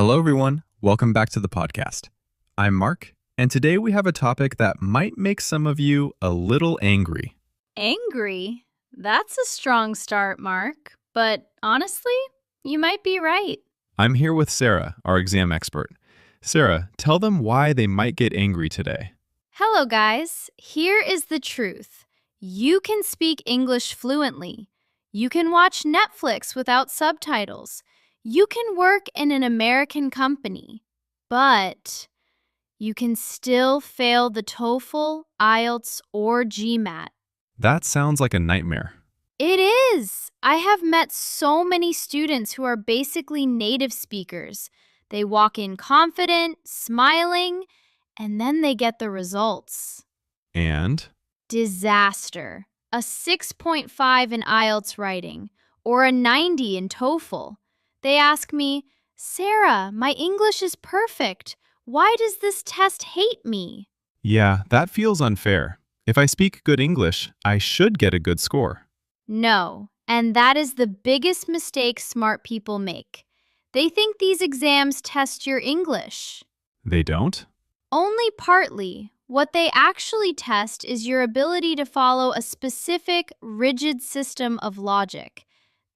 Hello, everyone. Welcome back to the podcast. I'm Mark, and today we have a topic that might make some of you a little angry. Angry? That's a strong start, Mark. But honestly, you might be right. I'm here with Sarah, our exam expert. Sarah, tell them why they might get angry today. Hello, guys. Here is the truth. You can speak English fluently. You can watch Netflix without subtitles. You can work in an American company. But you can still fail the TOEFL, IELTS, or GMAT. That sounds like a nightmare. It is. I have met so many students who are basically native speakers. They walk in confident, smiling, and then they get the results. And? Disaster. A 6.5 in IELTS writing or a 90 in TOEFL. They ask me, Sarah, my English is perfect. Why does this test hate me? Yeah, that feels unfair. If I speak good English, I should get a good score. No, and that is the biggest mistake smart people make. They think these exams test your English. They don't? Only partly. What they actually test is your ability to follow a specific, rigid system of logic.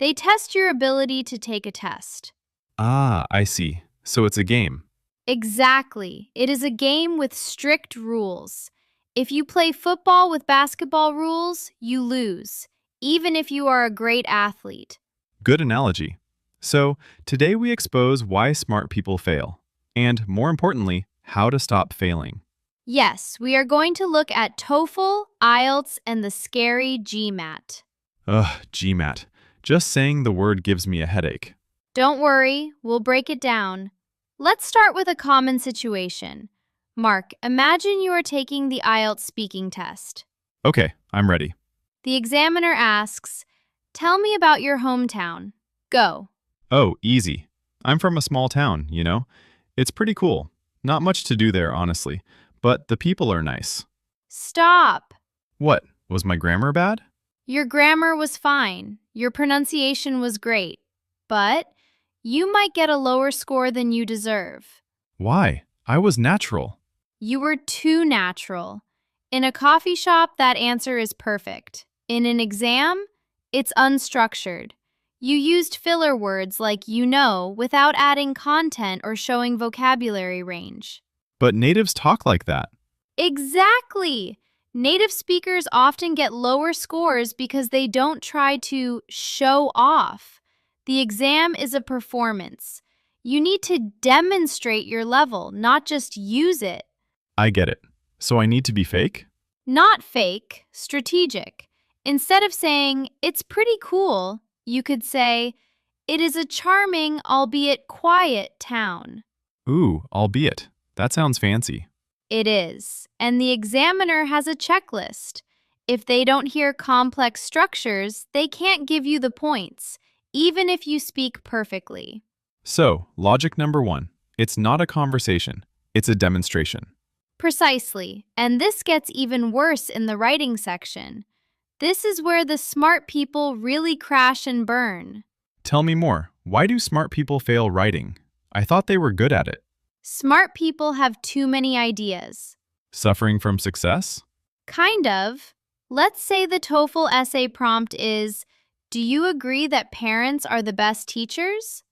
They test your ability to take a test. Ah, I see. So it's a game. Exactly. It is a game with strict rules. If you play football with basketball rules, you lose, even if you are a great athlete. Good analogy. So, today we expose why smart people fail, and more importantly, how to stop failing. Yes, we are going to look at TOEFL, IELTS, and the scary GMAT. Ugh, GMAT. Just saying the word gives me a headache. Don't worry, we'll break it down. Let's start with a common situation. Mark, imagine you are taking the IELTS speaking test. Okay, I'm ready. The examiner asks, tell me about your hometown. Go. Oh, easy. I'm from a small town, you know? It's pretty cool. Not much to do there, honestly, but the people are nice. Stop. What? Was my grammar bad? Your grammar was fine. Your pronunciation was great. But you might get a lower score than you deserve. Why? I was natural. You were too natural. In a coffee shop, that answer is perfect. In an exam, it's unstructured. You used filler words like you know without adding content or showing vocabulary range. But natives talk like that. Exactly! Native speakers often get lower scores because they don't try to show off. The exam is a performance. You need to demonstrate your level, not just use it. I get it. So I need to be fake? Not fake, strategic. Instead of saying, it's pretty cool, you could say, it is a charming, albeit quiet town. Ooh, albeit. That sounds fancy. It is. And the examiner has a checklist. If they don't hear complex structures, they can't give you the points, even if you speak perfectly. So, logic number 1. It's not a conversation. It's a demonstration. Precisely. And this gets even worse in the writing section. This is where the smart people really crash and burn. Tell me more. Why do smart people fail writing? I thought they were good at it. Smart people have too many ideas. Suffering from success? Kind of. Let's say the TOEFL essay prompt is, do you agree that parents are the best teachers?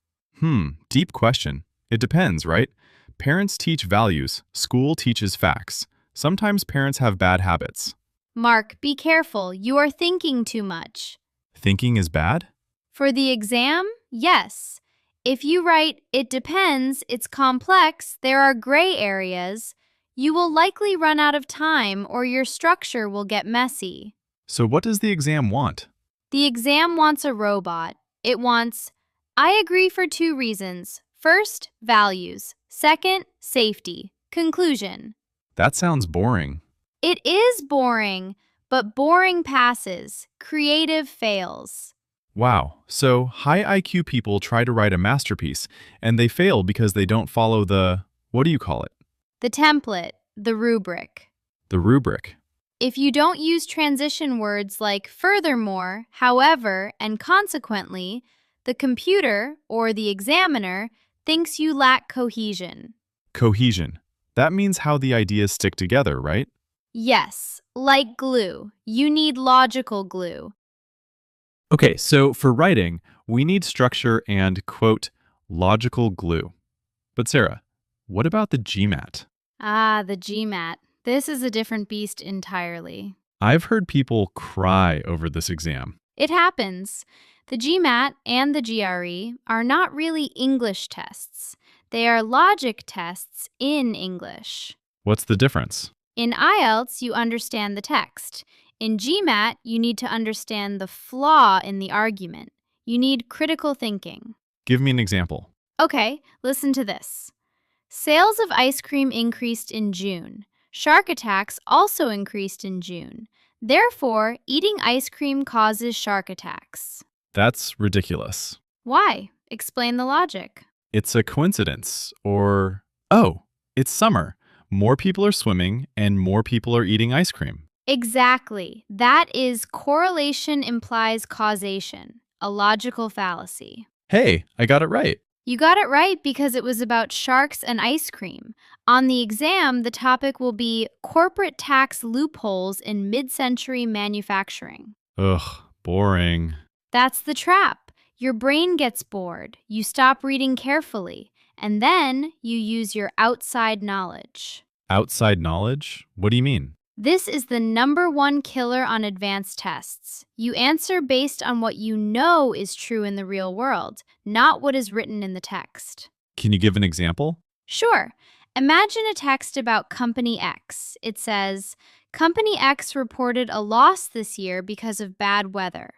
Deep question. It depends, right? Parents teach values. School teaches facts. Sometimes parents have bad habits. Mark, be careful. You are thinking too much. Thinking is bad? For the exam, yes. If you write, it depends, it's complex, there are gray areas, you will likely run out of time or your structure will get messy. So what does the exam want? The exam wants a robot. It wants, I agree for 2 reasons. First, values. Second, safety. Conclusion. That sounds boring. It is boring, but boring passes. Creative fails. Wow, so high IQ people try to write a masterpiece, and they fail because they don't follow what do you call it? The template, the rubric. The rubric. If you don't use transition words like furthermore, however, and consequently, the computer, or the examiner, thinks you lack cohesion. Cohesion. That means how the ideas stick together, right? Yes, like glue. You need logical glue. Okay, so for writing, we need structure and, quote, logical glue. But Sarah, what about the GMAT? Ah, the GMAT. This is a different beast entirely. I've heard people cry over this exam. It happens. The GMAT and the GRE are not really English tests. They are logic tests in English. What's the difference? In IELTS, you understand the text. In GMAT, you need to understand the flaw in the argument. You need critical thinking. Give me an example. Okay, listen to this. Sales of ice cream increased in June. Shark attacks also increased in June. Therefore, eating ice cream causes shark attacks. That's ridiculous. Why? Explain the logic. It's a coincidence, or, oh, it's summer. More people are swimming and more people are eating ice cream. Exactly. That is correlation implies causation, a logical fallacy. Hey, I got it right. You got it right because it was about sharks and ice cream. On the exam, the topic will be corporate tax loopholes in mid-century manufacturing. Ugh, boring. That's the trap. Your brain gets bored, you stop reading carefully, and then you use your outside knowledge. Outside knowledge? What do you mean? This is the #1 killer on advanced tests. You answer based on what you know is true in the real world, not what is written in the text. Can you give an example? Sure. Imagine a text about Company X. It says, Company X reported a loss this year because of bad weather.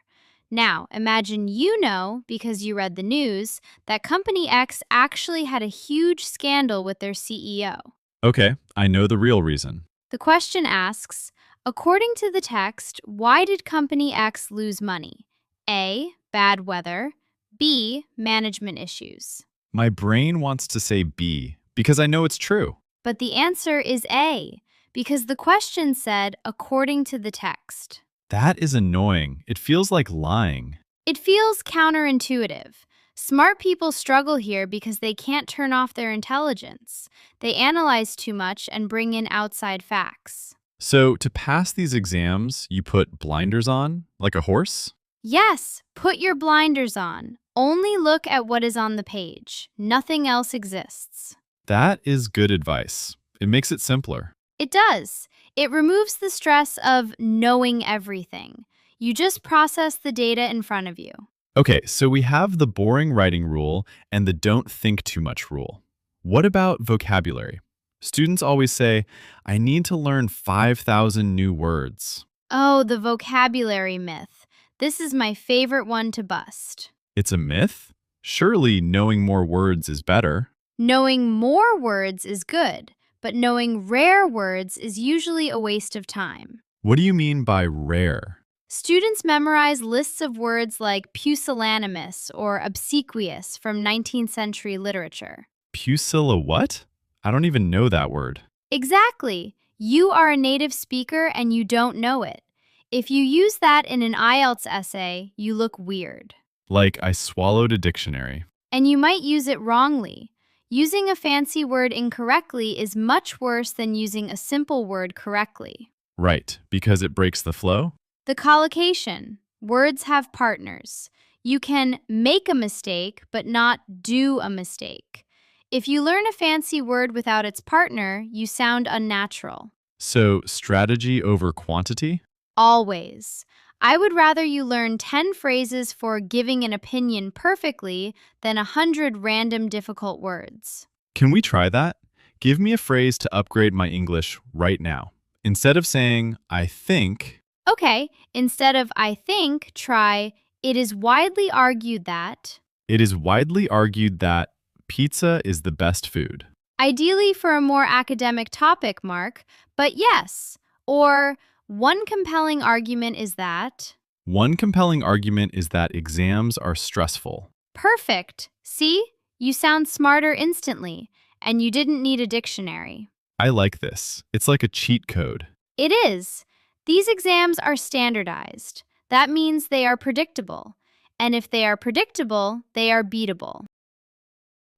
Now, imagine you know, because you read the news, that Company X actually had a huge scandal with their CEO. Okay, I know the real reason. The question asks, according to the text, why did Company X lose money? A, bad weather. B, management issues. My brain wants to say B because I know it's true. But the answer is A, because the question said, according to the text. That is annoying. It feels like lying. It feels counterintuitive. Smart people struggle here because they can't turn off their intelligence. They analyze too much and bring in outside facts. So, to pass these exams, you put blinders on, like a horse? Yes, put your blinders on. Only look at what is on the page. Nothing else exists. That is good advice. It makes it simpler. It does. It removes the stress of knowing everything. You just process the data in front of you. Okay, so we have the boring writing rule and the don't think too much rule. What about vocabulary? Students always say, I need to learn 5,000 new words. Oh, the vocabulary myth. This is my favorite one to bust. It's a myth? Surely knowing more words is better. Knowing more words is good, but knowing rare words is usually a waste of time. What do you mean by rare? Students memorize lists of words like pusillanimous or obsequious from 19th century literature. Pusilla what? I don't even know that word. Exactly. You are a native speaker and you don't know it. If you use that in an IELTS essay, you look weird. Like I swallowed a dictionary. And you might use it wrongly. Using a fancy word incorrectly is much worse than using a simple word correctly. Right, because it breaks the flow? The collocation. Words have partners. You can make a mistake, but not do a mistake. If you learn a fancy word without its partner, you sound unnatural. So, strategy over quantity? Always. I would rather you learn 10 phrases for giving an opinion perfectly than 100 random difficult words. Can we try that? Give me a phrase to upgrade my English right now. Instead of saying, I think, Okay, instead of I think, try it is widely argued that. it is widely argued that pizza is the best food. Ideally for a more academic topic, Mark, but yes. Or one compelling argument is that. One compelling argument is that exams are stressful. Perfect. See? You sound smarter instantly, and you didn't need a dictionary. I like this. It's like a cheat code. It is. These exams are standardized. That means they are predictable. And if they are predictable, they are beatable.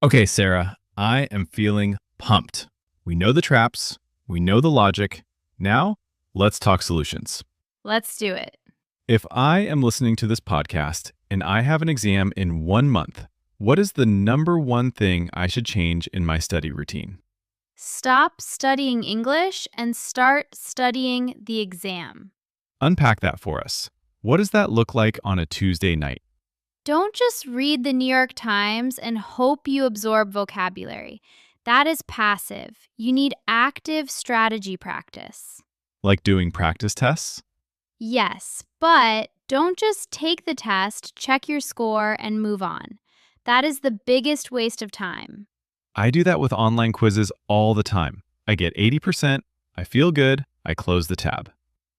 Okay, Sarah, I am feeling pumped. We know the traps, we know the logic. Now, let's talk solutions. Let's do it. If I am listening to this podcast and I have an exam in 1 month, what is the number one thing I should change in my study routine? Stop studying English and start studying the exam. Unpack that for us. What does that look like on a Tuesday night? Don't just read the New York Times and hope you absorb vocabulary. That is passive. You need active strategy practice. Like doing practice tests? Yes, but don't just take the test, check your score, and move on. That is the biggest waste of time. I do that with online quizzes all the time. I get 80%, I feel good, I close the tab.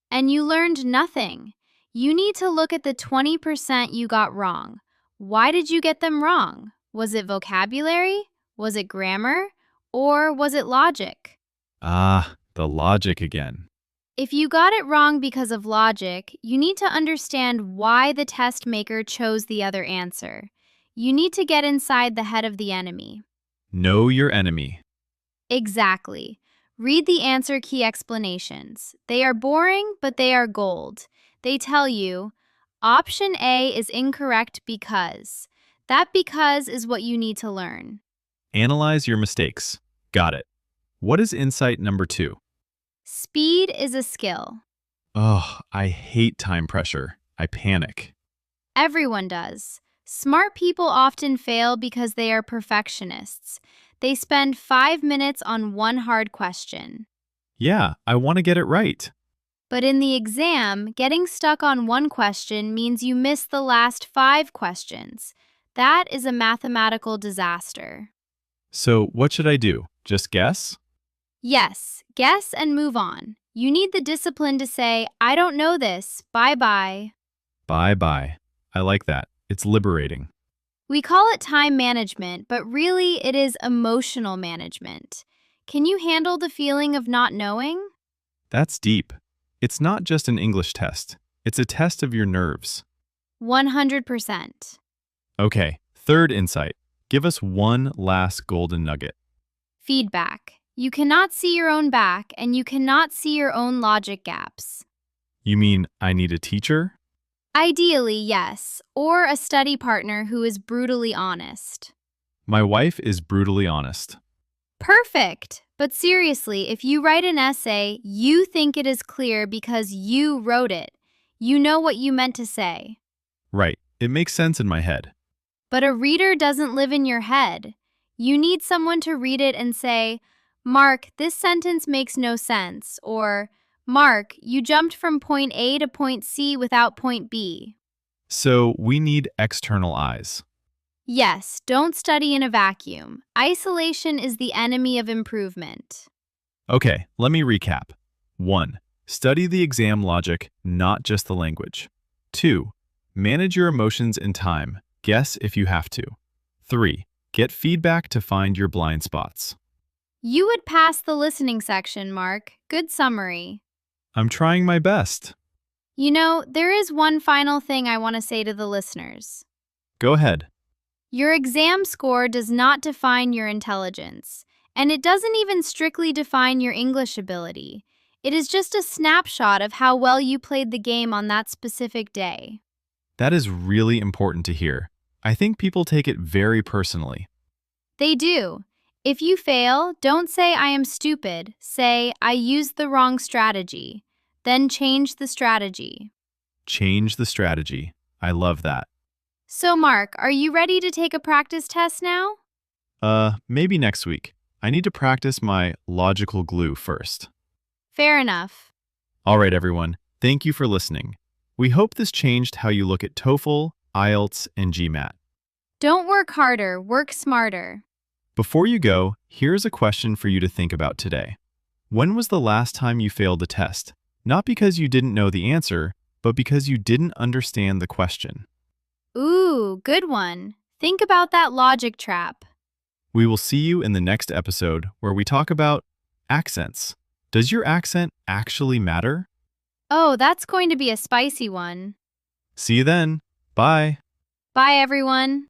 And you learned nothing. You need to look at the 20% you got wrong. Why did you get them wrong? Was it vocabulary? Was it grammar? Or was it logic? Ah, the logic again. If you got it wrong because of logic, you need to understand why the test maker chose the other answer. You need to get inside the head of the enemy. Know your enemy. Exactly. Read the answer key explanations. They are boring, but they are gold. They tell you, option A is incorrect because. That because is what you need to learn. Analyze your mistakes. Got it. What is insight number 2? Speed is a skill. Oh, I hate time pressure. I panic. Everyone does. Smart people often fail because they are perfectionists. They spend 5 minutes on one hard question. Yeah, I want to get it right. But in the exam, getting stuck on one question means you miss the last 5 questions. That is a mathematical disaster. So, what should I do? Just guess? Yes, guess and move on. You need the discipline to say, I don't know this, bye-bye. Bye-bye. I like that. It's liberating. We call it time management, but really it is emotional management. Can you handle the feeling of not knowing? That's deep. It's not just an English test. It's a test of your nerves. 100%. Okay, third insight. Give us one last golden nugget. Feedback. You cannot see your own back, and you cannot see your own logic gaps. You mean I need a teacher? Ideally, yes, or a study partner who is brutally honest. My wife is brutally honest. Perfect! But seriously, if you write an essay, you think it is clear because you wrote it. You know what you meant to say. Right, it makes sense in my head. But a reader doesn't live in your head. You need someone to read it and say, Mark, this sentence makes no sense, or Mark, you jumped from point A to point C without point B. So we need external eyes. Yes, don't study in a vacuum. Isolation is the enemy of improvement. Okay, let me recap. 1. Study the exam logic, not just the language. 2. Manage your emotions and time. Guess if you have to. 3. Get feedback to find your blind spots. You would pass the listening section, Mark. Good summary. I'm trying my best. You know, there is one final thing I want to say to the listeners. Go ahead. Your exam score does not define your intelligence, and it doesn't even strictly define your English ability. It is just a snapshot of how well you played the game on that specific day. That is really important to hear. I think people take it very personally. They do. If you fail, don't say I am stupid. Say I used the wrong strategy. Then change the strategy. Change the strategy. I love that. So, Mark, are you ready to take a practice test now? Maybe next week. I need to practice my logical glue first. Fair enough. All right, everyone. Thank you for listening. We hope this changed how you look at TOEFL, IELTS, and GMAT. Don't work harder, work smarter. Before you go, here's a question for you to think about today. When was the last time you failed a test? Not because you didn't know the answer, but because you didn't understand the question. Ooh, good one. Think about that logic trap. We will see you in the next episode where we talk about accents. Does your accent actually matter? Oh, that's going to be a spicy one. See you then. Bye. Bye, everyone.